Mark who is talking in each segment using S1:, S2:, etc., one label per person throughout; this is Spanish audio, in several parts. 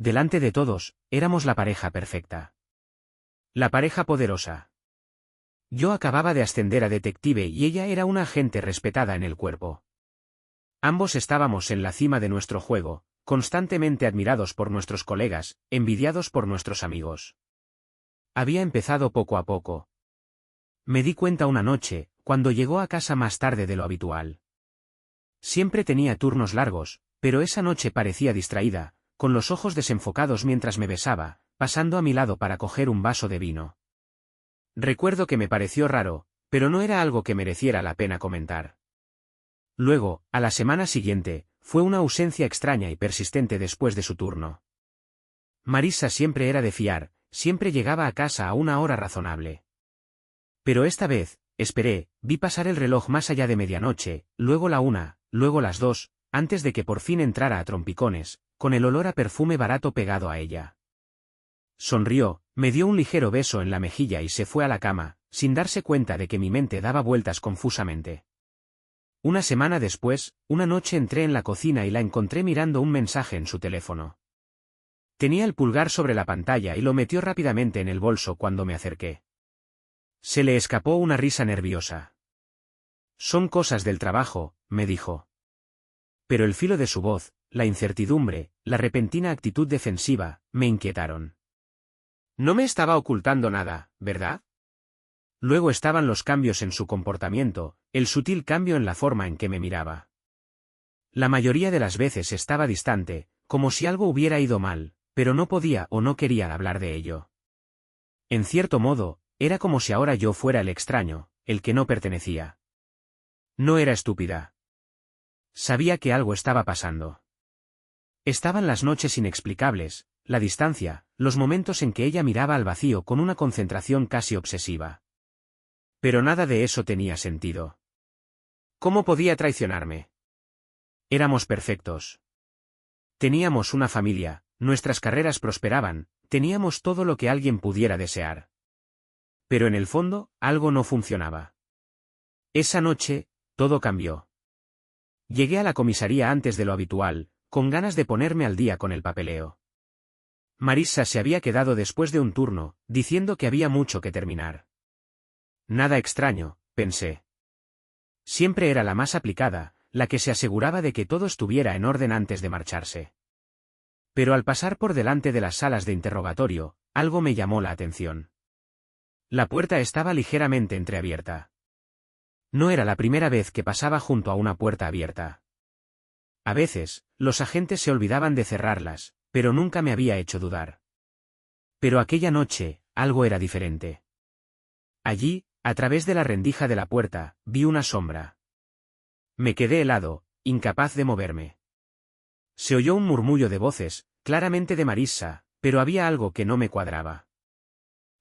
S1: Delante de todos, éramos la pareja perfecta. La pareja poderosa. Yo acababa de ascender a detective y ella era una agente respetada en el cuerpo. Ambos estábamos en la cima de nuestro juego, constantemente admirados por nuestros colegas, envidiados por nuestros amigos. Había empezado poco a poco. Me di cuenta una noche, cuando llegó a casa más tarde de lo habitual. Siempre tenía turnos largos, pero esa noche parecía distraída, con los ojos desenfocados mientras me besaba, pasando a mi lado para coger un vaso de vino. Recuerdo que me pareció raro, pero no era algo que mereciera la pena comentar. Luego, a la semana siguiente, fue una ausencia extraña y persistente después de su turno. Marissa siempre era de fiar, siempre llegaba a casa a una hora razonable. Pero esta vez, esperé, vi pasar el reloj más allá de medianoche, luego la 1, luego las 2, antes de que por fin entrara a trompicones, con el olor a perfume barato pegado a ella. Sonrió, me dio un ligero beso en la mejilla y se fue a la cama, sin darse cuenta de que mi mente daba vueltas confusamente. Una semana después, una noche entré en la cocina y la encontré mirando un mensaje en su teléfono. Tenía el pulgar sobre la pantalla y lo metió rápidamente en el bolso cuando me acerqué. Se le escapó una risa nerviosa. Son cosas del trabajo, me dijo. Pero el filo de su voz, la incertidumbre, la repentina actitud defensiva, me inquietaron. No me estaba ocultando nada, ¿verdad? Luego estaban los cambios en su comportamiento, el sutil cambio en la forma en que me miraba. La mayoría de las veces estaba distante, como si algo hubiera ido mal, pero no podía o no quería hablar de ello. En cierto modo, era como si ahora yo fuera el extraño, el que no pertenecía. No era estúpida. Sabía que algo estaba pasando. Estaban las noches inexplicables, la distancia, los momentos en que ella miraba al vacío con una concentración casi obsesiva. Pero nada de eso tenía sentido. ¿Cómo podía traicionarme? Éramos perfectos. Teníamos una familia, nuestras carreras prosperaban, teníamos todo lo que alguien pudiera desear. Pero en el fondo, algo no funcionaba. Esa noche, todo cambió. Llegué a la comisaría antes de lo habitual, con ganas de ponerme al día con el papeleo. Marissa se había quedado después de un turno, diciendo que había mucho que terminar. Nada extraño, pensé. Siempre era la más aplicada, la que se aseguraba de que todo estuviera en orden antes de marcharse. Pero al pasar por delante de las salas de interrogatorio, algo me llamó la atención. La puerta estaba ligeramente entreabierta. No era la primera vez que pasaba junto a una puerta abierta. A veces, los agentes se olvidaban de cerrarlas, pero nunca me había hecho dudar. Pero aquella noche, algo era diferente. Allí, a través de la rendija de la puerta, vi una sombra. Me quedé helado, incapaz de moverme. Se oyó un murmullo de voces, claramente de Marissa, pero había algo que no me cuadraba.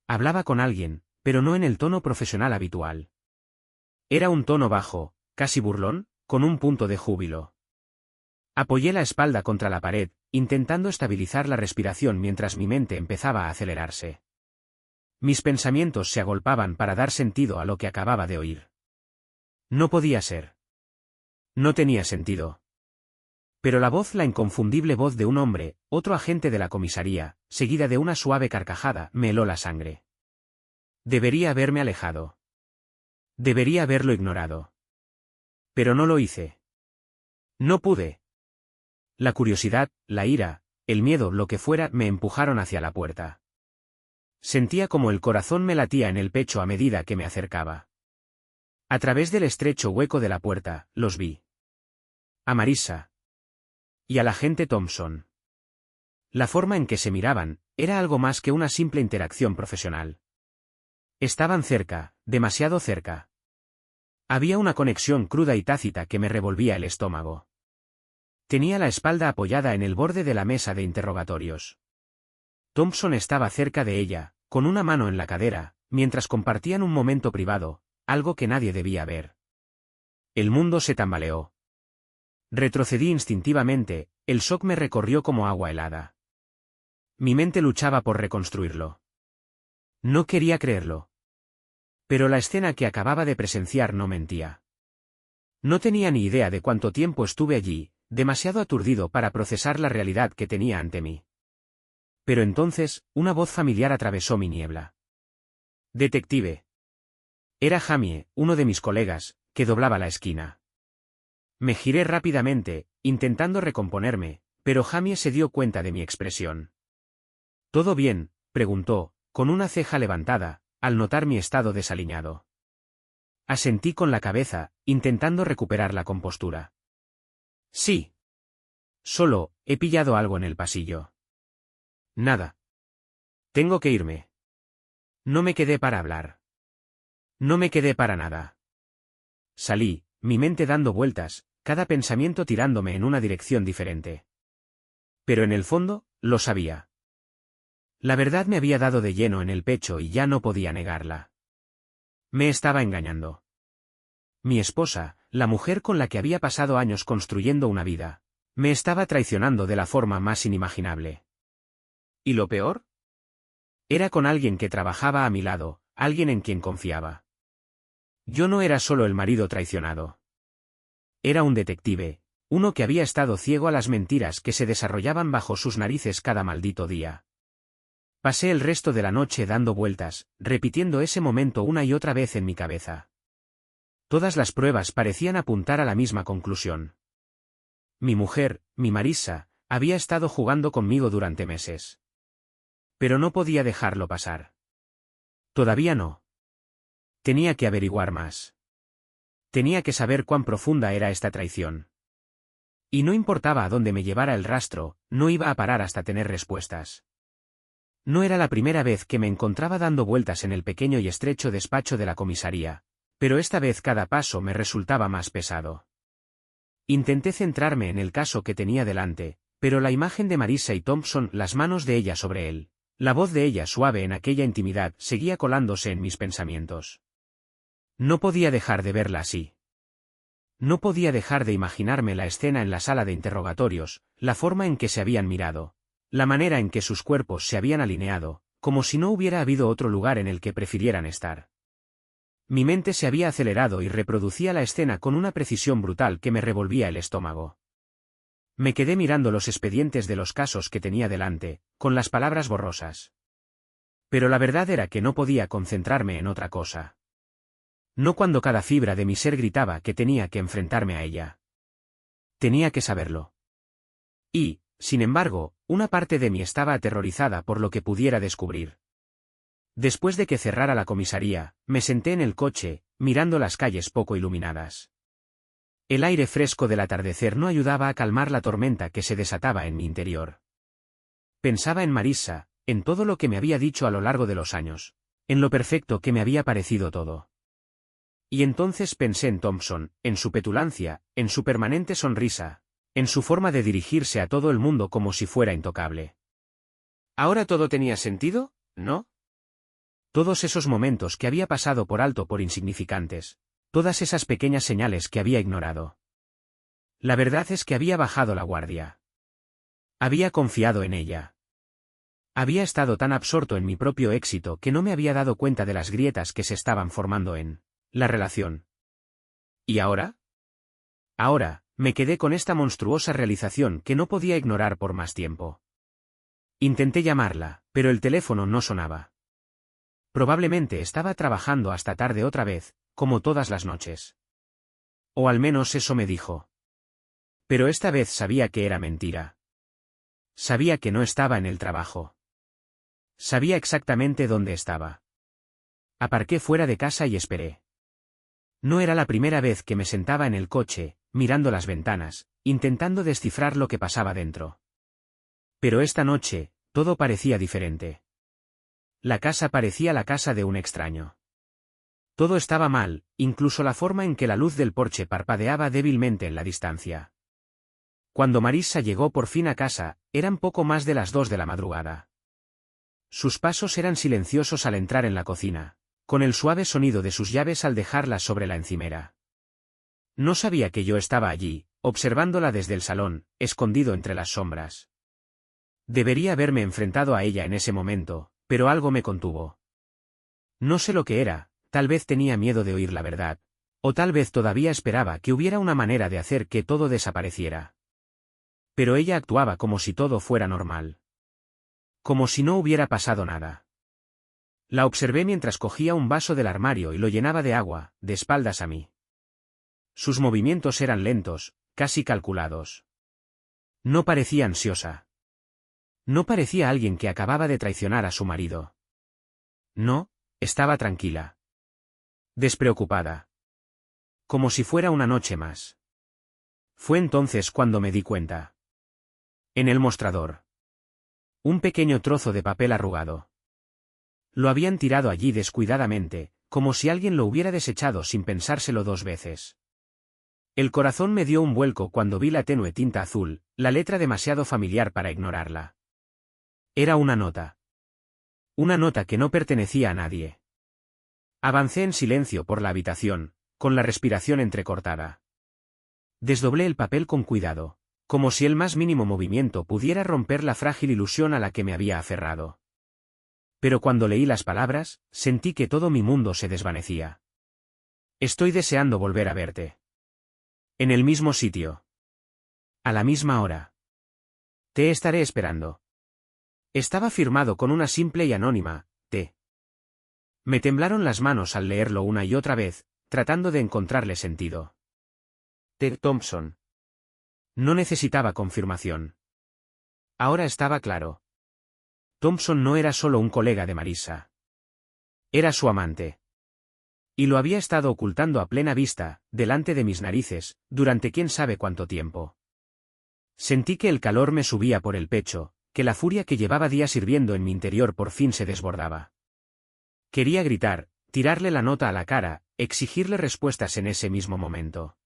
S1: Hablaba con alguien, pero no en el tono profesional habitual. Era un tono bajo, casi burlón, con un punto de júbilo. Apoyé la espalda contra la pared, intentando estabilizar la respiración mientras mi mente empezaba a acelerarse. Mis pensamientos se agolpaban para dar sentido a lo que acababa de oír. No podía ser. No tenía sentido. Pero la voz, la inconfundible voz de un hombre, otro agente de la comisaría, seguida de una suave carcajada, me heló la sangre. Debería haberme alejado. Debería haberlo ignorado. Pero no lo hice. No pude. La curiosidad, la ira, el miedo, lo que fuera, me empujaron hacia la puerta. Sentía como el corazón me latía en el pecho a medida que me acercaba. A través del estrecho hueco de la puerta, los vi. A Marissa. Y al agente Thompson. La forma en que se miraban, era algo más que una simple interacción profesional. Estaban cerca, demasiado cerca. Había una conexión cruda y tácita que me revolvía el estómago. Tenía la espalda apoyada en el borde de la mesa de interrogatorios. Thompson estaba cerca de ella, con una mano en la cadera, mientras compartían un momento privado, algo que nadie debía ver. El mundo se tambaleó. Retrocedí instintivamente, el shock me recorrió como agua helada. Mi mente luchaba por reconstruirlo. No quería creerlo. Pero la escena que acababa de presenciar no mentía. No tenía ni idea de cuánto tiempo estuve allí, demasiado aturdido para procesar la realidad que tenía ante mí. Pero entonces, una voz familiar atravesó mi niebla. «Detective». Era Jamie, uno de mis colegas, que doblaba la esquina. Me giré rápidamente, intentando recomponerme, pero Jamie se dio cuenta de mi expresión. «¿Todo bien?», preguntó, con una ceja levantada, al notar mi estado desaliñado. Asentí con la cabeza, intentando recuperar la compostura. «Sí. Solo, he pillado algo en el pasillo». «Nada. Tengo que irme». No me quedé para hablar. No me quedé para nada. Salí, mi mente dando vueltas, cada pensamiento tirándome en una dirección diferente. Pero en el fondo, lo sabía. La verdad me había dado de lleno en el pecho y ya no podía negarla. Me estaba engañando. Mi esposa, la mujer con la que había pasado años construyendo una vida, me estaba traicionando de la forma más inimaginable. ¿Y lo peor? Era con alguien que trabajaba a mi lado, alguien en quien confiaba. Yo no era solo el marido traicionado. Era un detective, uno que había estado ciego a las mentiras que se desarrollaban bajo sus narices cada maldito día. Pasé el resto de la noche dando vueltas, repitiendo ese momento una y otra vez en mi cabeza. Todas las pruebas parecían apuntar a la misma conclusión. Mi mujer, mi Marissa, había estado jugando conmigo durante meses. Pero no podía dejarlo pasar. Todavía no. Tenía que averiguar más. Tenía que saber cuán profunda era esta traición. Y no importaba a dónde me llevara el rastro, no iba a parar hasta tener respuestas. No era la primera vez que me encontraba dando vueltas en el pequeño y estrecho despacho de la comisaría, pero esta vez cada paso me resultaba más pesado. Intenté centrarme en el caso que tenía delante, pero la imagen de Marissa y Thompson, las manos de ella sobre él, la voz de ella suave en aquella intimidad, seguía colándose en mis pensamientos. No podía dejar de verla así. No podía dejar de imaginarme la escena en la sala de interrogatorios, la forma en que se habían mirado, la manera en que sus cuerpos se habían alineado, como si no hubiera habido otro lugar en el que prefirieran estar. Mi mente se había acelerado y reproducía la escena con una precisión brutal que me revolvía el estómago. Me quedé mirando los expedientes de los casos que tenía delante, con las palabras borrosas. Pero la verdad era que no podía concentrarme en otra cosa. No cuando cada fibra de mi ser gritaba que tenía que enfrentarme a ella. Tenía que saberlo. Y, sin embargo, una parte de mí estaba aterrorizada por lo que pudiera descubrir. Después de que cerrara la comisaría, me senté en el coche, mirando las calles poco iluminadas. El aire fresco del atardecer no ayudaba a calmar la tormenta que se desataba en mi interior. Pensaba en Marissa, en todo lo que me había dicho a lo largo de los años, en lo perfecto que me había parecido todo. Y entonces pensé en Thompson, en su petulancia, en su permanente sonrisa, en su forma de dirigirse a todo el mundo como si fuera intocable. ¿Ahora todo tenía sentido, no? Todos esos momentos que había pasado por alto por insignificantes, todas esas pequeñas señales que había ignorado. La verdad es que había bajado la guardia. Había confiado en ella. Había estado tan absorto en mi propio éxito que no me había dado cuenta de las grietas que se estaban formando en la relación. ¿Y ahora? Ahora, me quedé con esta monstruosa realización que no podía ignorar por más tiempo. Intenté llamarla, pero el teléfono no sonaba. Probablemente estaba trabajando hasta tarde otra vez, como todas las noches. O al menos eso me dijo. Pero esta vez sabía que era mentira. Sabía que no estaba en el trabajo. Sabía exactamente dónde estaba. Aparqué fuera de casa y esperé. No era la primera vez que me sentaba en el coche, mirando las ventanas, intentando descifrar lo que pasaba dentro. Pero esta noche, todo parecía diferente. La casa parecía la casa de un extraño. Todo estaba mal, incluso la forma en que la luz del porche parpadeaba débilmente en la distancia. Cuando Marissa llegó por fin a casa, eran poco más de las 2 de la madrugada. Sus pasos eran silenciosos al entrar en la cocina, con el suave sonido de sus llaves al dejarlas sobre la encimera. No sabía que yo estaba allí, observándola desde el salón, escondido entre las sombras. Debería haberme enfrentado a ella en ese momento, pero algo me contuvo. No sé lo que era, tal vez tenía miedo de oír la verdad, o tal vez todavía esperaba que hubiera una manera de hacer que todo desapareciera. Pero ella actuaba como si todo fuera normal. como si no hubiera pasado nada. La observé mientras cogía un vaso del armario y lo llenaba de agua, de espaldas a mí. Sus movimientos eran lentos, casi calculados. No parecía ansiosa. No parecía alguien que acababa de traicionar a su marido. No, estaba tranquila. Despreocupada. Como si fuera una noche más. Fue entonces cuando me di cuenta. En el mostrador. Un pequeño trozo de papel arrugado. Lo habían tirado allí descuidadamente, como si alguien lo hubiera desechado sin pensárselo 2 veces. El corazón me dio un vuelco cuando vi la tenue tinta azul, la letra demasiado familiar para ignorarla. Era una nota. Una nota que no pertenecía a nadie. Avancé en silencio por la habitación, con la respiración entrecortada. Desdoblé el papel con cuidado, como si el más mínimo movimiento pudiera romper la frágil ilusión a la que me había aferrado. Pero cuando leí las palabras, sentí que todo mi mundo se desvanecía. Estoy deseando volver a verte. En el mismo sitio. A la misma hora. Te estaré esperando. Estaba firmado con una simple y anónima, T. Me temblaron las manos al leerlo una y otra vez, tratando de encontrarle sentido. Ted Thompson. No necesitaba confirmación. Ahora estaba claro. Thompson no era solo un colega de Marissa. Era su amante. Y lo había estado ocultando a plena vista, delante de mis narices, durante quién sabe cuánto tiempo. Sentí que el calor me subía por el pecho, que la furia que llevaba días hirviendo en mi interior por fin se desbordaba. Quería gritar, tirarle la nota a la cara, exigirle respuestas en ese mismo momento.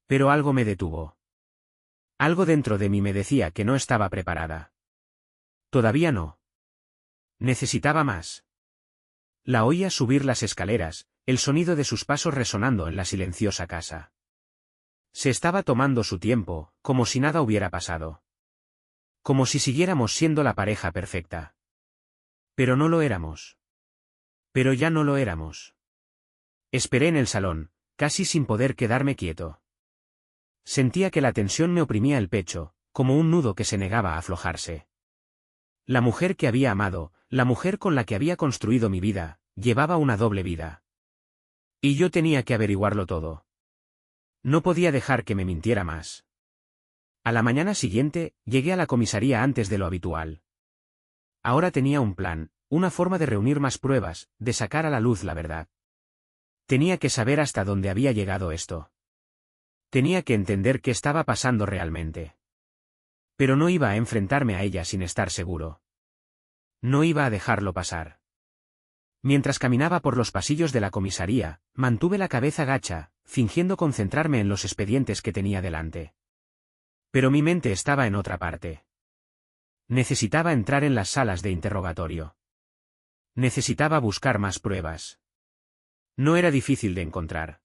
S1: Pero algo me detuvo. Algo dentro de mí me decía que no estaba preparada. Todavía no. Necesitaba más. La oía subir las escaleras, el sonido de sus pasos resonando en la silenciosa casa. Se estaba tomando su tiempo, como si nada hubiera pasado. Como si siguiéramos siendo la pareja perfecta. Pero no lo éramos. Pero ya no lo éramos. Esperé en el salón, casi sin poder quedarme quieto. Sentía que la tensión me oprimía el pecho, como un nudo que se negaba a aflojarse. La mujer que había amado, la mujer con la que había construido mi vida, llevaba una doble vida. Y yo tenía que averiguarlo todo. No podía dejar que me mintiera más. A la mañana siguiente, llegué a la comisaría antes de lo habitual. Ahora tenía un plan, una forma de reunir más pruebas, de sacar a la luz la verdad. Tenía que saber hasta dónde había llegado esto. Tenía que entender qué estaba pasando realmente. Pero no iba a enfrentarme a ella sin estar seguro. No iba a dejarlo pasar. Mientras caminaba por los pasillos de la comisaría, mantuve la cabeza gacha, fingiendo concentrarme en los expedientes que tenía delante. Pero mi mente estaba en otra parte. Necesitaba entrar en las salas de interrogatorio. Necesitaba buscar más pruebas. No era difícil de encontrar.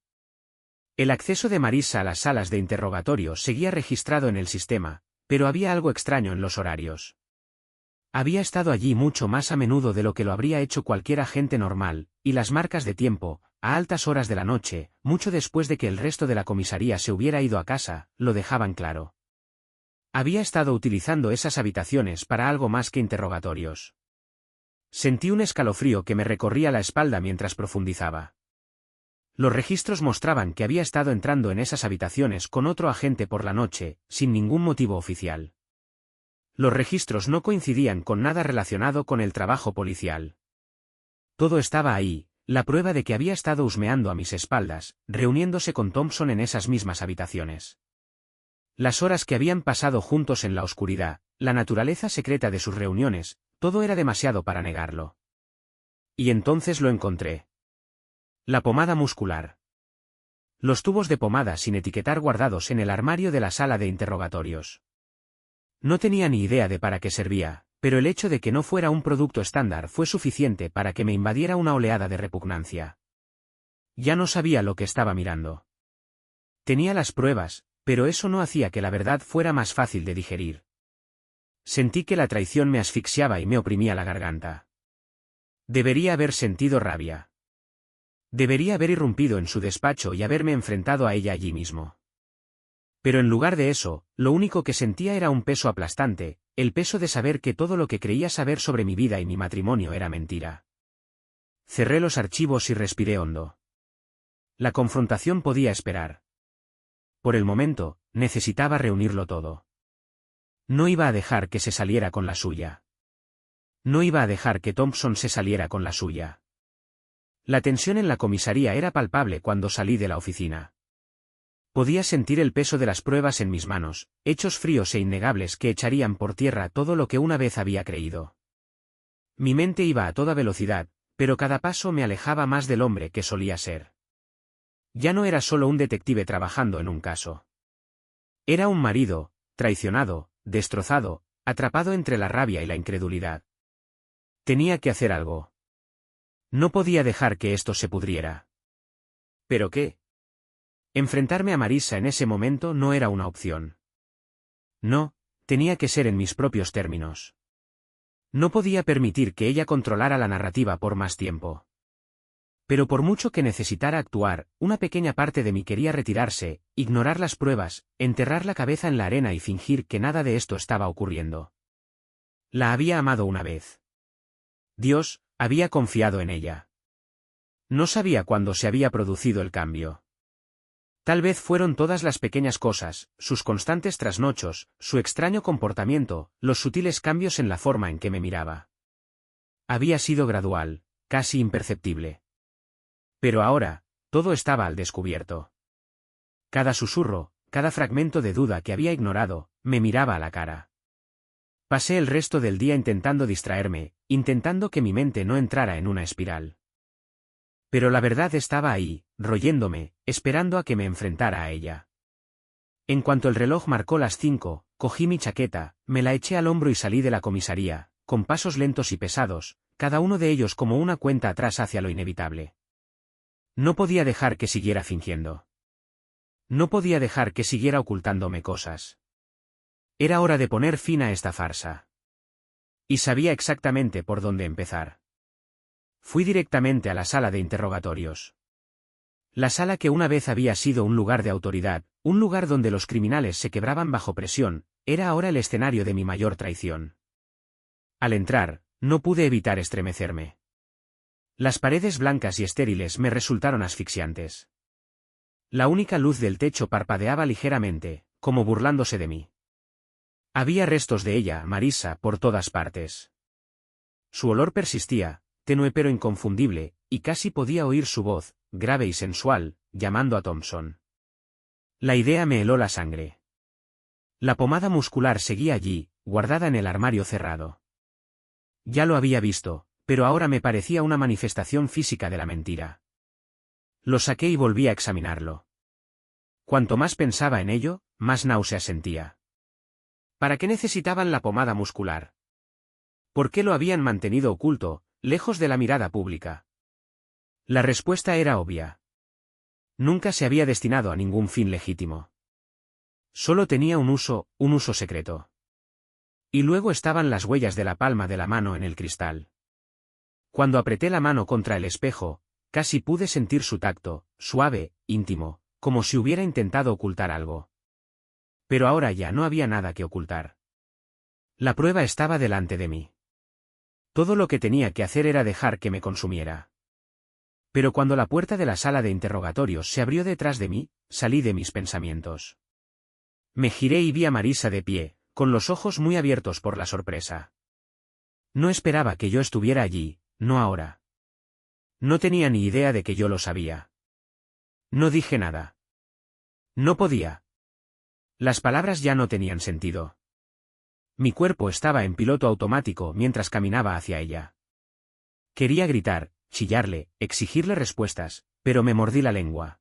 S1: El acceso de Marissa a las salas de interrogatorio seguía registrado en el sistema, pero había algo extraño en los horarios. Había estado allí mucho más a menudo de lo que lo habría hecho cualquier agente normal, y las marcas de tiempo, a altas horas de la noche, mucho después de que el resto de la comisaría se hubiera ido a casa, lo dejaban claro. Había estado utilizando esas habitaciones para algo más que interrogatorios. Sentí un escalofrío que me recorría la espalda mientras profundizaba. Los registros mostraban que había estado entrando en esas habitaciones con otro agente por la noche, sin ningún motivo oficial. Los registros no coincidían con nada relacionado con el trabajo policial. Todo estaba ahí, la prueba de que había estado husmeando a mis espaldas, reuniéndose con Thompson en esas mismas habitaciones. Las horas que habían pasado juntos en la oscuridad, la naturaleza secreta de sus reuniones, todo era demasiado para negarlo. Y entonces lo encontré. La pomada muscular. Los tubos de pomada sin etiquetar guardados en el armario de la sala de interrogatorios. No tenía ni idea de para qué servía, pero el hecho de que no fuera un producto estándar fue suficiente para que me invadiera una oleada de repugnancia. Ya no sabía lo que estaba mirando. Tenía las pruebas, pero eso no hacía que la verdad fuera más fácil de digerir. Sentí que la traición me asfixiaba y me oprimía la garganta. Debería haber sentido rabia. Debería haber irrumpido en su despacho y haberme enfrentado a ella allí mismo. Pero en lugar de eso, lo único que sentía era un peso aplastante, el peso de saber que todo lo que creía saber sobre mi vida y mi matrimonio era mentira. Cerré los archivos y respiré hondo. La confrontación podía esperar. Por el momento, necesitaba reunirlo todo. No iba a dejar que se saliera con la suya. No iba a dejar que Thompson se saliera con la suya. La tensión en la comisaría era palpable cuando salí de la oficina. Podía sentir el peso de las pruebas en mis manos, hechos fríos e innegables que echarían por tierra todo lo que una vez había creído. Mi mente iba a toda velocidad, pero cada paso me alejaba más del hombre que solía ser. Ya no era solo un detective trabajando en un caso. Era un marido, traicionado, destrozado, atrapado entre la rabia y la incredulidad. Tenía que hacer algo. No podía dejar que esto se pudriera. ¿Pero qué? Enfrentarme a Marisa en ese momento no era una opción. No, tenía que ser en mis propios términos. No podía permitir que ella controlara la narrativa por más tiempo. Pero por mucho que necesitara actuar, una pequeña parte de mí quería retirarse, ignorar las pruebas, enterrar la cabeza en la arena y fingir que nada de esto estaba ocurriendo. La había amado una vez. Dios, había confiado en ella. No sabía cuándo se había producido el cambio. Tal vez fueron todas las pequeñas cosas, sus constantes trasnochos, su extraño comportamiento, los sutiles cambios en la forma en que me miraba. Había sido gradual, casi imperceptible. Pero ahora, todo estaba al descubierto. Cada susurro, cada fragmento de duda que había ignorado, me miraba a la cara. Pasé el resto del día intentando distraerme, intentando que mi mente no entrara en una espiral. Pero la verdad estaba ahí, royéndome, esperando a que me enfrentara a ella. En cuanto el reloj marcó las 5, cogí mi chaqueta, me la eché al hombro y salí de la comisaría, con pasos lentos y pesados, cada uno de ellos como una cuenta atrás hacia lo inevitable. No podía dejar que siguiera fingiendo. No podía dejar que siguiera ocultándome cosas. Era hora de poner fin a esta farsa. Y sabía exactamente por dónde empezar. Fui directamente a la sala de interrogatorios. La sala que una vez había sido un lugar de autoridad, un lugar donde los criminales se quebraban bajo presión, era ahora el escenario de mi mayor traición. Al entrar, no pude evitar estremecerme. Las paredes blancas y estériles me resultaron asfixiantes. La única luz del techo parpadeaba ligeramente, como burlándose de mí. Había restos de ella, Marisa, por todas partes. Su olor persistía, tenue pero inconfundible, y casi podía oír su voz, grave y sensual, llamando a Thompson. La idea me heló la sangre. La pomada muscular seguía allí, guardada en el armario cerrado. Ya lo había visto, pero ahora me parecía una manifestación física de la mentira. Lo saqué y volví a examinarlo. Cuanto más pensaba en ello, más náuseas sentía. ¿Para qué necesitaban la pomada muscular? ¿Por qué lo habían mantenido oculto, lejos de la mirada pública? La respuesta era obvia. Nunca se había destinado a ningún fin legítimo. Solo tenía un uso secreto. Y luego estaban las huellas de la palma de la mano en el cristal. Cuando apreté la mano contra el espejo, casi pude sentir su tacto, suave, íntimo, como si hubiera intentado ocultar algo. Pero ahora ya no había nada que ocultar. La prueba estaba delante de mí. Todo lo que tenía que hacer era dejar que me consumiera. Pero cuando la puerta de la sala de interrogatorios se abrió detrás de mí, salí de mis pensamientos. Me giré y vi a Marisa de pie, con los ojos muy abiertos por la sorpresa. No esperaba que yo estuviera allí, no ahora. No tenía ni idea de que yo lo sabía. No dije nada. No podía. Las palabras ya no tenían sentido. Mi cuerpo estaba en piloto automático mientras caminaba hacia ella. Quería gritar, chillarle, exigirle respuestas, pero me mordí la lengua.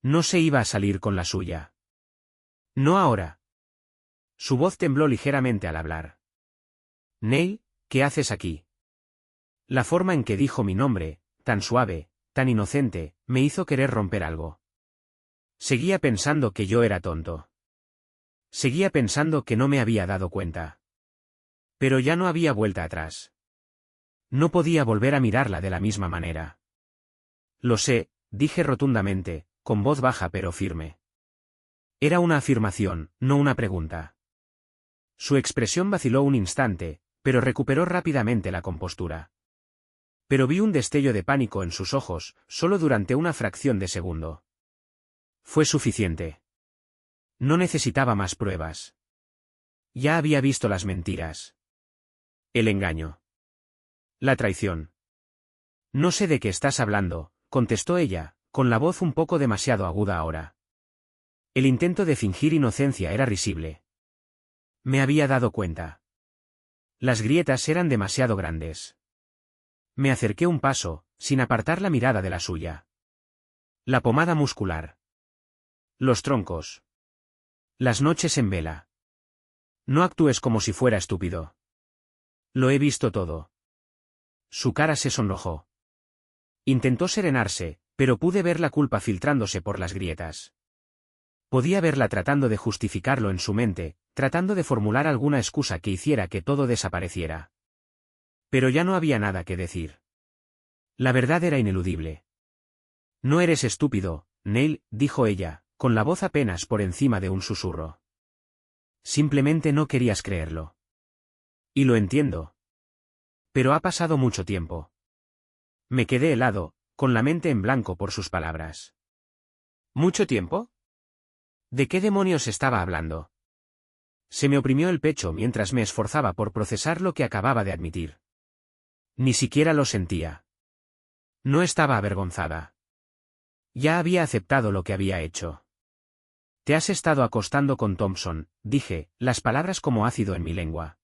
S1: No se iba a salir con la suya. No ahora. Su voz tembló ligeramente al hablar. Neil, ¿qué haces aquí? La forma en que dijo mi nombre, tan suave, tan inocente, me hizo querer romper algo. Seguía pensando que yo era tonto. Seguía pensando que no me había dado cuenta. Pero ya no había vuelta atrás. No podía volver a mirarla de la misma manera. Lo sé, dije rotundamente, con voz baja pero firme. Era una afirmación, no una pregunta. Su expresión vaciló un instante, pero recuperó rápidamente la compostura. Pero vi un destello de pánico en sus ojos, solo durante una fracción de segundo. Fue suficiente. No necesitaba más pruebas. Ya había visto las mentiras. El engaño. La traición. No sé de qué estás hablando, contestó ella, con la voz un poco demasiado aguda ahora. El intento de fingir inocencia era risible. Me había dado cuenta. Las grietas eran demasiado grandes. Me acerqué un paso, sin apartar la mirada de la suya. La pomada muscular. Los troncos. Las noches en vela. No actúes como si fuera estúpido. Lo he visto todo. Su cara se sonrojó. Intentó serenarse, pero pude ver la culpa filtrándose por las grietas. Podía verla tratando de justificarlo en su mente, tratando de formular alguna excusa que hiciera que todo desapareciera. Pero ya no había nada que decir. La verdad era ineludible. No eres estúpido, Neil, dijo ella, con la voz apenas por encima de un susurro. Simplemente no querías creerlo. Y lo entiendo. Pero ha pasado mucho tiempo. Me quedé helado, con la mente en blanco por sus palabras. ¿Mucho tiempo? ¿De qué demonios estaba hablando? Se me oprimió el pecho mientras me esforzaba por procesar lo que acababa de admitir. Ni siquiera lo sentía. No estaba avergonzada. Ya había aceptado lo que había hecho. Te has estado acostando con Thompson, dije, las palabras como ácido en mi lengua.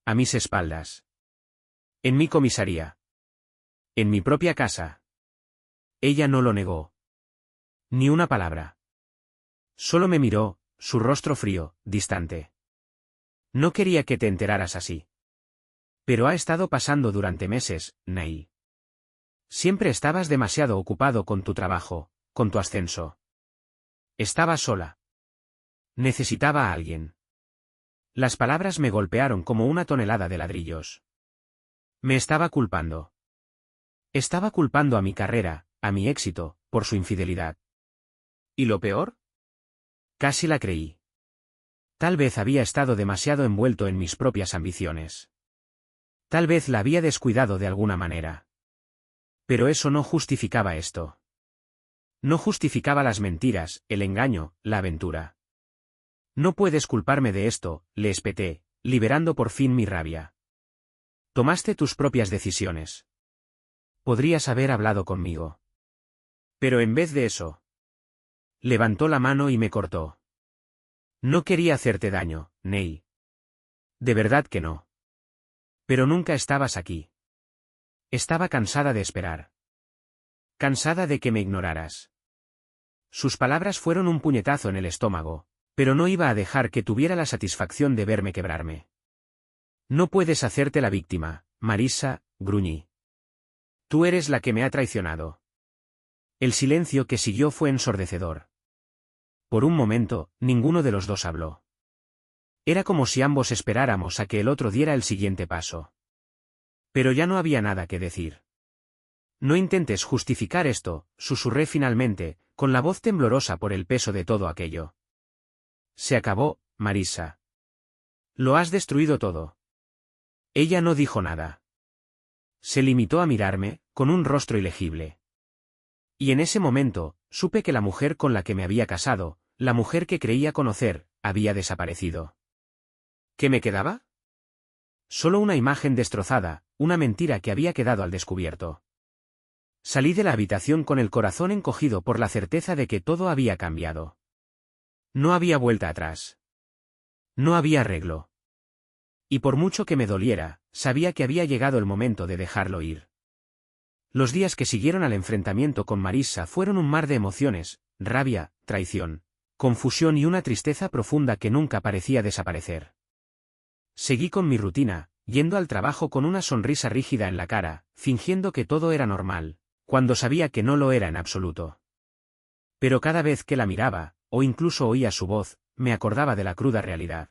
S1: A mis espaldas. En mi comisaría. En mi propia casa. Ella no lo negó. Ni una palabra. Solo me miró, su rostro frío, distante. No quería que te enteraras así. Pero ha estado pasando durante meses, Neil. Siempre estabas demasiado ocupado con tu trabajo, con tu ascenso. Estaba sola. Necesitaba a alguien. Las palabras me golpearon como una tonelada de ladrillos. Me estaba culpando. Estaba culpando a mi carrera, a mi éxito, por su infidelidad. ¿Y lo peor? Casi la creí. Tal vez había estado demasiado envuelto en mis propias ambiciones. Tal vez la había descuidado de alguna manera. Pero eso no justificaba esto. No justificaba las mentiras, el engaño, la aventura. No puedes culparme de esto, le espeté, liberando por fin mi rabia. Tomaste tus propias decisiones. Podrías haber hablado conmigo. Pero en vez de eso. Levantó la mano y me cortó. No quería hacerte daño, Neil. De verdad que no. Pero nunca estabas aquí. Estaba cansada de esperar. Cansada de que me ignoraras. Sus palabras fueron un puñetazo en el estómago, pero no iba a dejar que tuviera la satisfacción de verme quebrarme. No puedes hacerte la víctima, Marissa, gruñí. Tú eres la que me ha traicionado. El silencio que siguió fue ensordecedor. Por un momento, ninguno de los dos habló. Era como si ambos esperáramos a que el otro diera el siguiente paso. Pero ya no había nada que decir. No intentes justificar esto, susurré finalmente, con la voz temblorosa por el peso de todo aquello. Se acabó, Marissa. Lo has destruido todo. Ella no dijo nada. Se limitó a mirarme, con un rostro ilegible. Y en ese momento, supe que la mujer con la que me había casado, la mujer que creía conocer, había desaparecido. ¿Qué me quedaba? Solo una imagen destrozada, una mentira que había quedado al descubierto. Salí de la habitación con el corazón encogido por la certeza de que todo había cambiado. No había vuelta atrás. No había arreglo. Y por mucho que me doliera, sabía que había llegado el momento de dejarlo ir. Los días que siguieron al enfrentamiento con Marissa fueron un mar de emociones, rabia, traición, confusión y una tristeza profunda que nunca parecía desaparecer. Seguí con mi rutina, yendo al trabajo con una sonrisa rígida en la cara, fingiendo que todo era normal, cuando sabía que no lo era en absoluto. Pero cada vez que la miraba, o incluso oía su voz, me acordaba de la cruda realidad.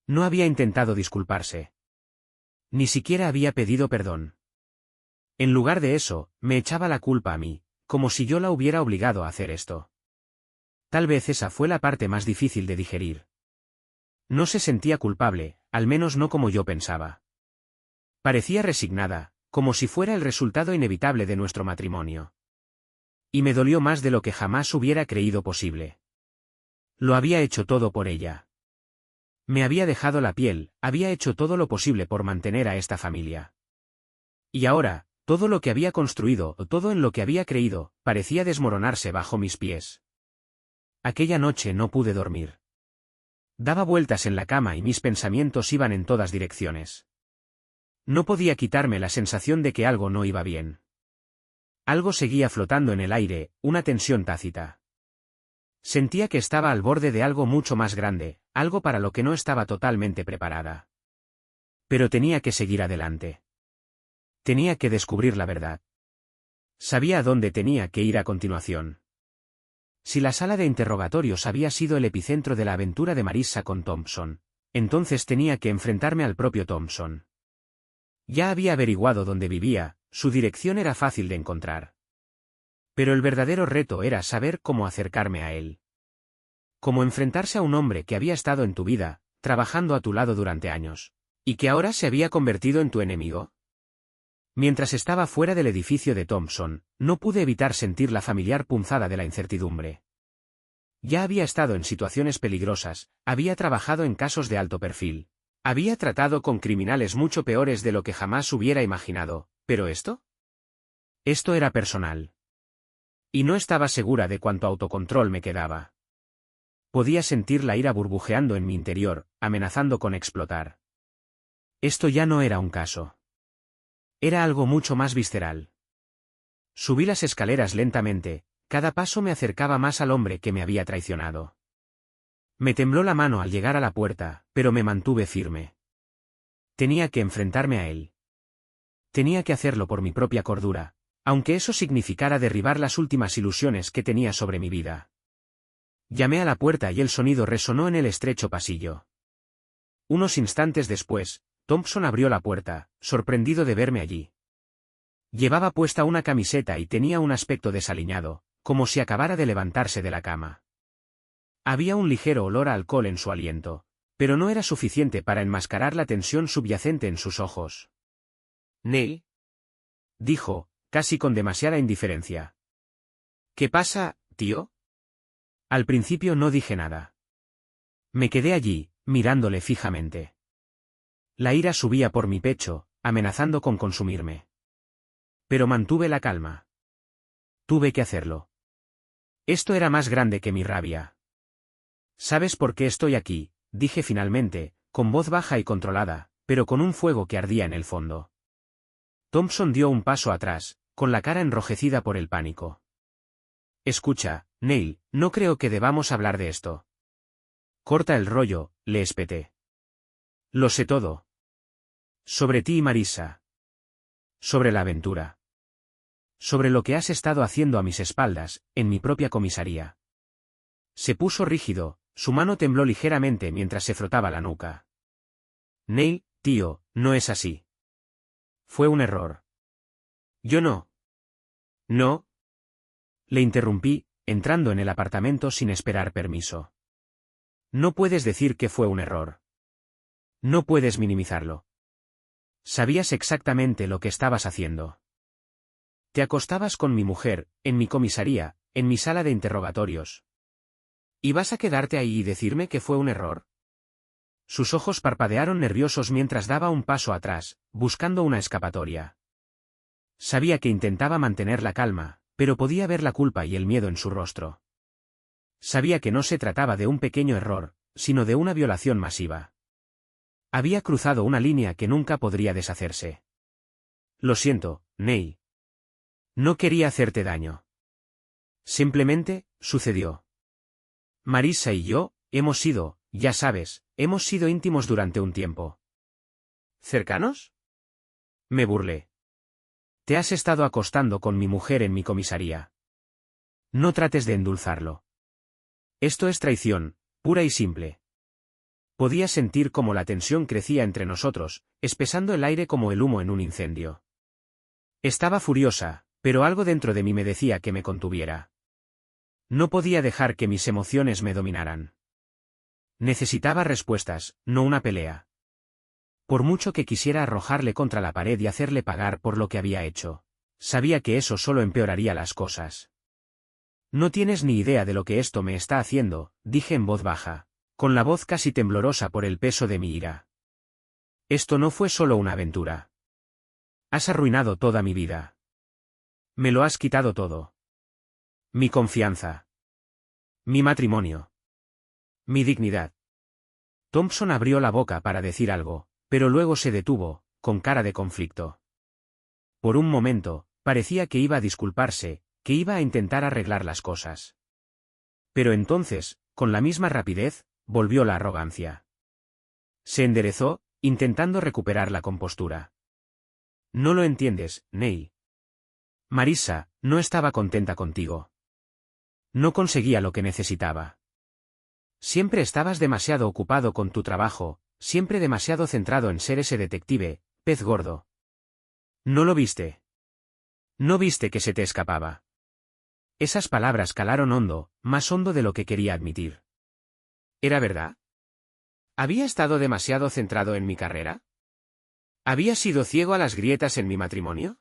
S1: No había intentado disculparse. Ni siquiera había pedido perdón. En lugar de eso, me echaba la culpa a mí, como si yo la hubiera obligado a hacer esto. Tal vez esa fue la parte más difícil de digerir. No se sentía culpable, al menos no como yo pensaba. Parecía resignada, como si fuera el resultado inevitable de nuestro matrimonio. Y me dolió más de lo que jamás hubiera creído posible. Lo había hecho todo por ella. Me había dejado la piel, había hecho todo lo posible por mantener a esta familia. Y ahora, todo lo que había construido, todo en lo que había creído, parecía desmoronarse bajo mis pies. Aquella noche no pude dormir. Daba vueltas en la cama y mis pensamientos iban en todas direcciones. No podía quitarme la sensación de que algo no iba bien. Algo seguía flotando en el aire, una tensión tácita. Sentía que estaba al borde de algo mucho más grande, algo para lo que no estaba totalmente preparada. Pero tenía que seguir adelante. Tenía que descubrir la verdad. Sabía a dónde tenía que ir a continuación. Si la sala de interrogatorios había sido el epicentro de la aventura de Marissa con Thompson, entonces tenía que enfrentarme al propio Thompson. Ya había averiguado dónde vivía, su dirección era fácil de encontrar. Pero el verdadero reto era saber cómo acercarme a él. Cómo enfrentarse a un hombre que había estado en tu vida, trabajando a tu lado durante años, y que ahora se había convertido en tu enemigo. Mientras estaba fuera del edificio de Thompson, no pude evitar sentir la familiar punzada de la incertidumbre. Ya había estado en situaciones peligrosas, había trabajado en casos de alto perfil. Había tratado con criminales mucho peores de lo que jamás hubiera imaginado, pero ¿esto? Esto era personal. Y no estaba segura de cuánto autocontrol me quedaba. Podía sentir la ira burbujeando en mi interior, amenazando con explotar. Esto ya no era un caso. Era algo mucho más visceral. Subí las escaleras lentamente, cada paso me acercaba más al hombre que me había traicionado. Me tembló la mano al llegar a la puerta, pero me mantuve firme. Tenía que enfrentarme a él. Tenía que hacerlo por mi propia cordura, aunque eso significara derribar las últimas ilusiones que tenía sobre mi vida. Llamé a la puerta y el sonido resonó en el estrecho pasillo. Unos instantes después, Thompson abrió la puerta, sorprendido de verme allí. Llevaba puesta una camiseta y tenía un aspecto desaliñado, como si acabara de levantarse de la cama. Había un ligero olor a alcohol en su aliento, pero no era suficiente para enmascarar la tensión subyacente en sus ojos. «Neil», dijo, casi con demasiada indiferencia. «¿Qué pasa, tío?» Al principio no dije nada. Me quedé allí, mirándole fijamente. La ira subía por mi pecho, amenazando con consumirme. Pero mantuve la calma. Tuve que hacerlo. Esto era más grande que mi rabia. «¿Sabes por qué estoy aquí?», dije finalmente, con voz baja y controlada, pero con un fuego que ardía en el fondo. Thompson dio un paso atrás, con la cara enrojecida por el pánico. «Escucha, Neil, no creo que debamos hablar de esto». «Corta el rollo», le espeté. «Lo sé todo. Sobre ti y Marissa. Sobre la aventura. Sobre lo que has estado haciendo a mis espaldas, en mi propia comisaría». Se puso rígido, su mano tembló ligeramente mientras se frotaba la nuca. «Neil, tío, no es así. Fue un error». «Yo no». «No». Le interrumpí, entrando en el apartamento sin esperar permiso. «No puedes decir que fue un error. No puedes minimizarlo. Sabías exactamente lo que estabas haciendo. Te acostabas con mi mujer, en mi comisaría, en mi sala de interrogatorios. ¿Y vas a quedarte ahí y decirme que fue un error?». Sus ojos parpadearon nerviosos mientras daba un paso atrás, buscando una escapatoria. Sabía que intentaba mantener la calma, pero podía ver la culpa y el miedo en su rostro. Sabía que no se trataba de un pequeño error, sino de una violación masiva. Había cruzado una línea que nunca podría deshacerse. «Lo siento, Neil. No quería hacerte daño. Simplemente, sucedió. Marissa y yo, hemos sido, ya sabes, hemos sido íntimos durante un tiempo». «¿Cercanos?». Me burlé. «Te has estado acostando con mi mujer en mi comisaría. No trates de endulzarlo. Esto es traición, pura y simple». Podía sentir cómo la tensión crecía entre nosotros, espesando el aire como el humo en un incendio. Estaba furiosa, pero algo dentro de mí me decía que me contuviera. No podía dejar que mis emociones me dominaran. Necesitaba respuestas, no una pelea. Por mucho que quisiera arrojarle contra la pared y hacerle pagar por lo que había hecho, sabía que eso solo empeoraría las cosas. No tienes ni idea de lo que esto me está haciendo, dije en voz baja, con la voz casi temblorosa por el peso de mi ira. Esto no fue solo una aventura. Has arruinado toda mi vida. Me lo has quitado todo. Mi confianza. Mi matrimonio. Mi dignidad. Thompson abrió la boca para decir algo, pero luego se detuvo, con cara de conflicto. Por un momento, parecía que iba a disculparse, que iba a intentar arreglar las cosas. Pero entonces, con la misma rapidez, volvió la arrogancia. Se enderezó, intentando recuperar la compostura. No lo entiendes, Neil. Marissa, no estaba contenta contigo. No conseguía lo que necesitaba. Siempre estabas demasiado ocupado con tu trabajo, siempre demasiado centrado en ser ese detective, pez gordo. ¿No lo viste? ¿No viste que se te escapaba? Esas palabras calaron hondo, más hondo de lo que quería admitir. ¿Era verdad? ¿Había estado demasiado centrado en mi carrera? ¿Había sido ciego a las grietas en mi matrimonio?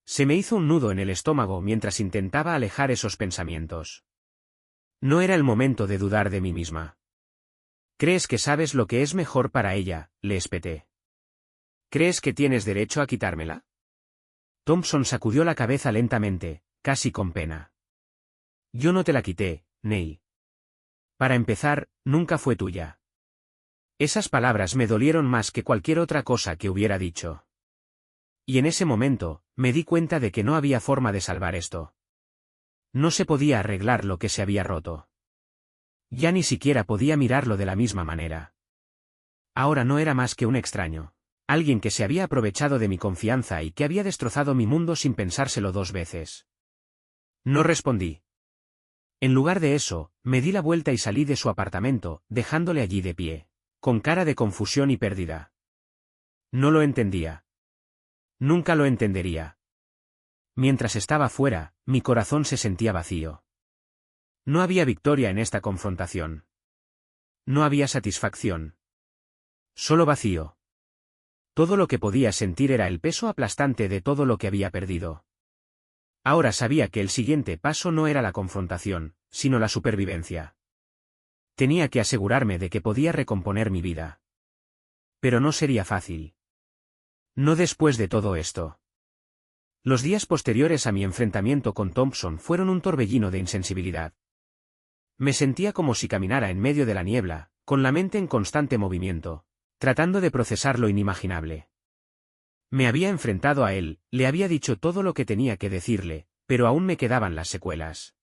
S1: Se me hizo un nudo en el estómago mientras intentaba alejar esos pensamientos. No era el momento de dudar de mí misma. ¿Crees que sabes lo que es mejor para ella?, le espeté. ¿Crees que tienes derecho a quitármela? Thompson sacudió la cabeza lentamente, casi con pena. Yo no te la quité, Neil. Para empezar, nunca fue tuya. Esas palabras me dolieron más que cualquier otra cosa que hubiera dicho. Y en ese momento, me di cuenta de que no había forma de salvar esto. No se podía arreglar lo que se había roto. Ya ni siquiera podía mirarlo de la misma manera. Ahora no era más que un extraño. Alguien que se había aprovechado de mi confianza y que había destrozado mi mundo sin pensárselo dos veces. No respondí. En lugar de eso, me di la vuelta y salí de su apartamento, dejándole allí de pie, con cara de confusión y pérdida. No lo entendía. Nunca lo entendería. Mientras estaba fuera, mi corazón se sentía vacío. No había victoria en esta confrontación. No había satisfacción. Solo vacío. Todo lo que podía sentir era el peso aplastante de todo lo que había perdido. Ahora sabía que el siguiente paso no era la confrontación, sino la supervivencia. Tenía que asegurarme de que podía recomponer mi vida. Pero no sería fácil. No después de todo esto. Los días posteriores a mi enfrentamiento con Thompson fueron un torbellino de insensibilidad. Me sentía como si caminara en medio de la niebla, con la mente en constante movimiento, tratando de procesar lo inimaginable. Me había enfrentado a él, le había dicho todo lo que tenía que decirle, pero aún me quedaban las secuelas.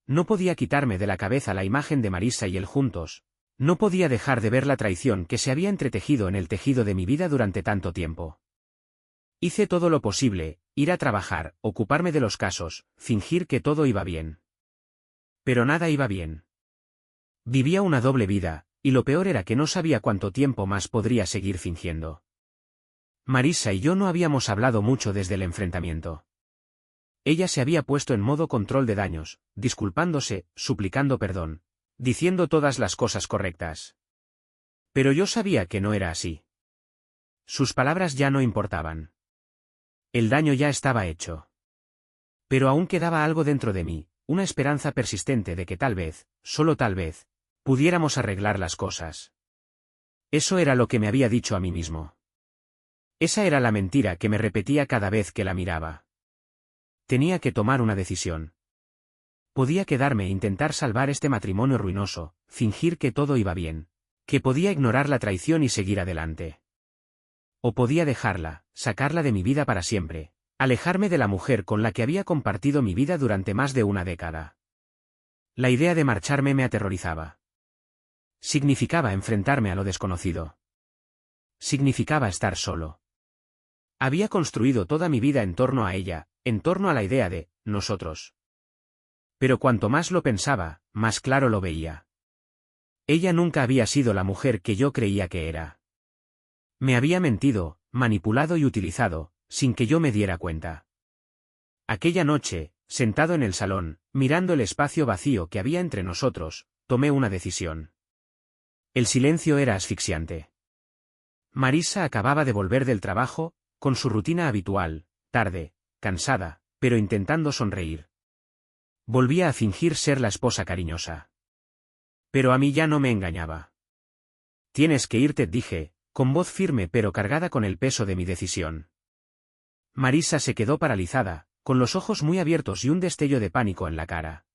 S1: No podía quitarme de la cabeza la imagen de Marissa y él juntos, no podía dejar de ver la traición que se había entretejido en el tejido de mi vida durante tanto tiempo. Hice todo lo posible, ir a trabajar, ocuparme de los casos, fingir que todo iba bien. Pero nada iba bien. Vivía una doble vida, y lo peor era que no sabía cuánto tiempo más podría seguir fingiendo. Marissa y yo no habíamos hablado mucho desde el enfrentamiento. Ella se había puesto en modo control de daños, disculpándose, suplicando perdón, diciendo todas las cosas correctas. Pero yo sabía que no era así. Sus palabras ya no importaban. El daño ya estaba hecho. Pero aún quedaba algo dentro de mí, una esperanza persistente de que tal vez, solo tal vez, pudiéramos arreglar las cosas. Eso era lo que me había dicho a mí mismo. Esa era la mentira que me repetía cada vez que la miraba. Tenía que tomar una decisión. Podía quedarme e intentar salvar este matrimonio ruinoso, fingir que todo iba bien, que podía ignorar la traición y seguir adelante. O podía dejarla, sacarla de mi vida para siempre, alejarme de la mujer con la que había compartido mi vida durante más de una década. La idea de marcharme me aterrorizaba. Significaba enfrentarme a lo desconocido. Significaba estar solo. Había construido toda mi vida en torno a ella, en torno a la idea de nosotros. Pero cuanto más lo pensaba, más claro lo veía. Ella nunca había sido la mujer que yo creía que era. Me había mentido, manipulado y utilizado, sin que yo me diera cuenta. Aquella noche, Sentado en el salón, mirando el espacio vacío que había entre nosotros, tomé una decisión. El silencio era asfixiante. Marisa acababa de volver del trabajo, con su rutina habitual, tarde, cansada, pero intentando sonreír. Volvía a fingir ser la esposa cariñosa. Pero a mí ya no me engañaba. Tienes que irte, dije, con voz firme pero cargada con el peso de mi decisión. Marisa se quedó paralizada, con los ojos muy abiertos y un destello de pánico en la cara.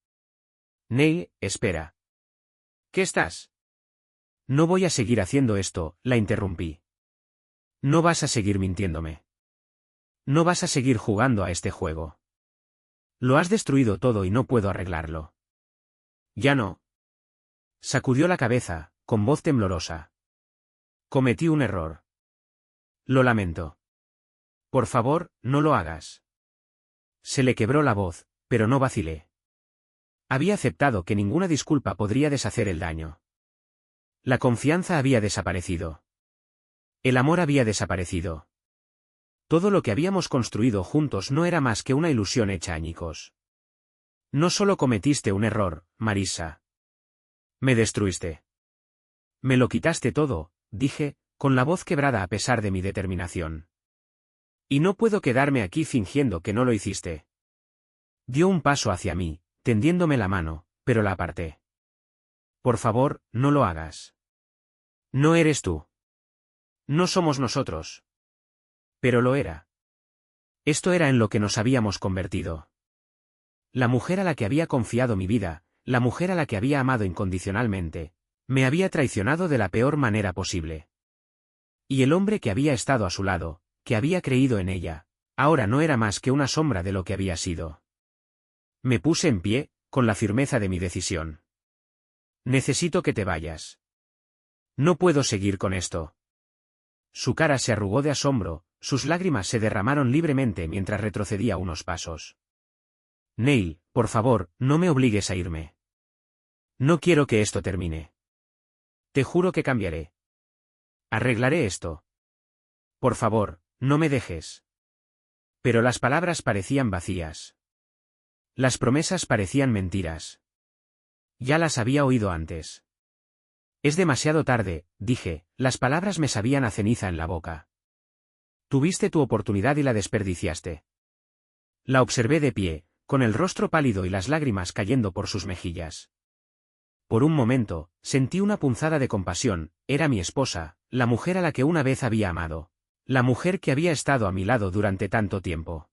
S1: Neil, espera. ¿Qué estás? No voy a seguir haciendo esto, la interrumpí. No vas a seguir mintiéndome. No vas a seguir jugando a este juego. Lo has destruido todo y no puedo arreglarlo. Ya no. Sacudió la cabeza, con voz temblorosa. Cometí un error. Lo lamento. Por favor, no lo hagas. Se le quebró la voz, pero no vacilé. Había aceptado que ninguna disculpa podría deshacer el daño. La confianza había desaparecido. El amor había desaparecido. Todo lo que habíamos construido juntos no era más que una ilusión hecha añicos. No solo cometiste un error, Marisa. Me destruiste. Me lo quitaste todo, dije, con la voz quebrada a pesar de mi determinación. Y no puedo quedarme aquí fingiendo que no lo hiciste. Dio un paso hacia mí, tendiéndome la mano, pero la aparté. Por favor, no lo hagas. No eres tú. No somos nosotros. Pero lo era. Esto era en lo que nos habíamos convertido. La mujer a la que había confiado mi vida, la mujer a la que había amado incondicionalmente, me había traicionado de la peor manera posible. Y el hombre que había estado a su lado, que había creído en ella, ahora no era más que una sombra de lo que había sido. Me puse en pie, con la firmeza de mi decisión. Necesito que te vayas. No puedo seguir con esto. Su cara se arrugó de asombro, sus lágrimas se derramaron libremente mientras retrocedía unos pasos. Neil, por favor, no me obligues a irme. No quiero que esto termine. Te juro que cambiaré. Arreglaré esto. Por favor, no me dejes. Pero las palabras parecían vacías. Las promesas parecían mentiras. Ya las había oído antes. Es demasiado tarde, dije, las palabras me sabían a ceniza en la boca. Tuviste tu oportunidad y la desperdiciaste. La observé de pie, con el rostro pálido y las lágrimas cayendo por sus mejillas. Por un momento, sentí una punzada de compasión, era mi esposa, la mujer a la que una vez había amado, la mujer que había estado a mi lado durante tanto tiempo.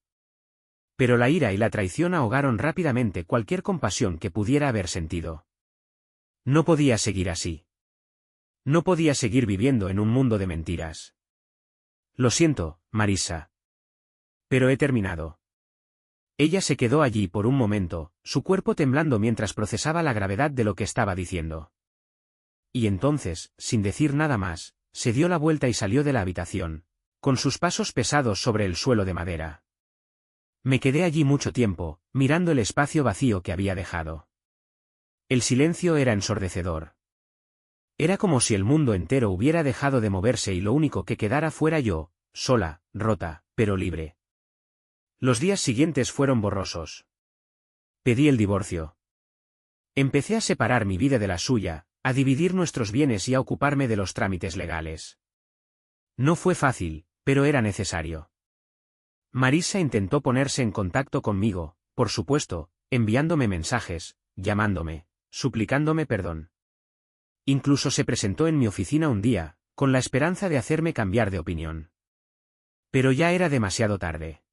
S1: Pero la ira y la traición ahogaron rápidamente cualquier compasión que pudiera haber sentido. No podía seguir así. No podía seguir viviendo en un mundo de mentiras. Lo siento, Marisa. Pero he terminado. Ella se quedó allí por un momento, su cuerpo temblando mientras procesaba la gravedad de lo que estaba diciendo. Y entonces, sin decir nada más, se dio la vuelta y salió de la habitación, con sus pasos pesados sobre el suelo de madera. Me quedé allí mucho tiempo, mirando el espacio vacío que había dejado. El silencio era ensordecedor. Era como si el mundo entero hubiera dejado de moverse y lo único que quedara fuera yo, sola, rota, pero libre. Los días siguientes fueron borrosos. Pedí el divorcio. Empecé a separar mi vida de la suya, a dividir nuestros bienes y a ocuparme de los trámites legales. No fue fácil, pero era necesario. Marisa intentó ponerse en contacto conmigo, por supuesto, enviándome mensajes, llamándome, suplicándome perdón. Incluso se presentó en mi oficina un día, con la esperanza de hacerme cambiar de opinión. Pero ya era demasiado tarde.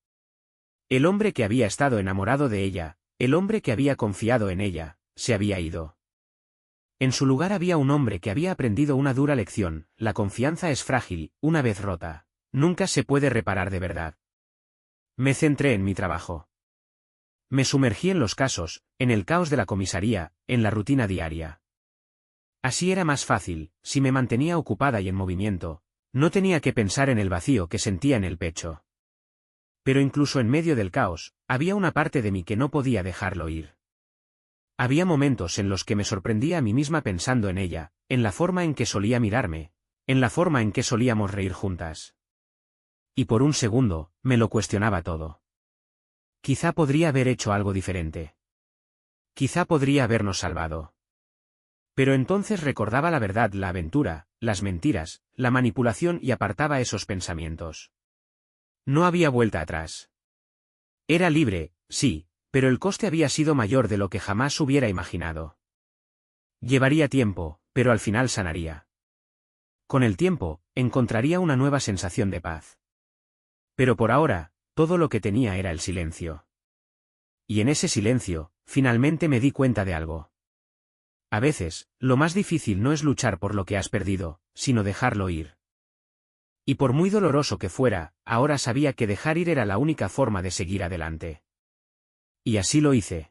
S1: El hombre que había estado enamorado de ella, el hombre que había confiado en ella, se había ido. En su lugar había un hombre que había aprendido una dura lección: la confianza es frágil, una vez rota, nunca se puede reparar de verdad. Me centré en mi trabajo. Me sumergí en los casos, en el caos de la comisaría, en la rutina diaria. Así era más fácil, si me mantenía ocupada y en movimiento, no tenía que pensar en el vacío que sentía en el pecho. Pero incluso en medio del caos, había una parte de mí que no podía dejarlo ir. Había momentos en los que me sorprendía a mí misma pensando en ella, en la forma en que solía mirarme, en la forma en que solíamos reír juntas. Y por un segundo, me lo cuestionaba todo. Quizá podría haber hecho algo diferente. Quizá podría habernos salvado. Pero entonces recordaba la verdad, la aventura, las mentiras, la manipulación y apartaba esos pensamientos. No había vuelta atrás. Era libre, sí, pero el coste había sido mayor de lo que jamás hubiera imaginado. Llevaría tiempo, pero al final sanaría. Con el tiempo, encontraría una nueva sensación de paz. Pero por ahora, todo lo que tenía era el silencio. Y en ese silencio, finalmente me di cuenta de algo. A veces, lo más difícil no es luchar por lo que has perdido, sino dejarlo ir. Y por muy doloroso que fuera, ahora sabía que dejar ir era la única forma de seguir adelante. Y así lo hice.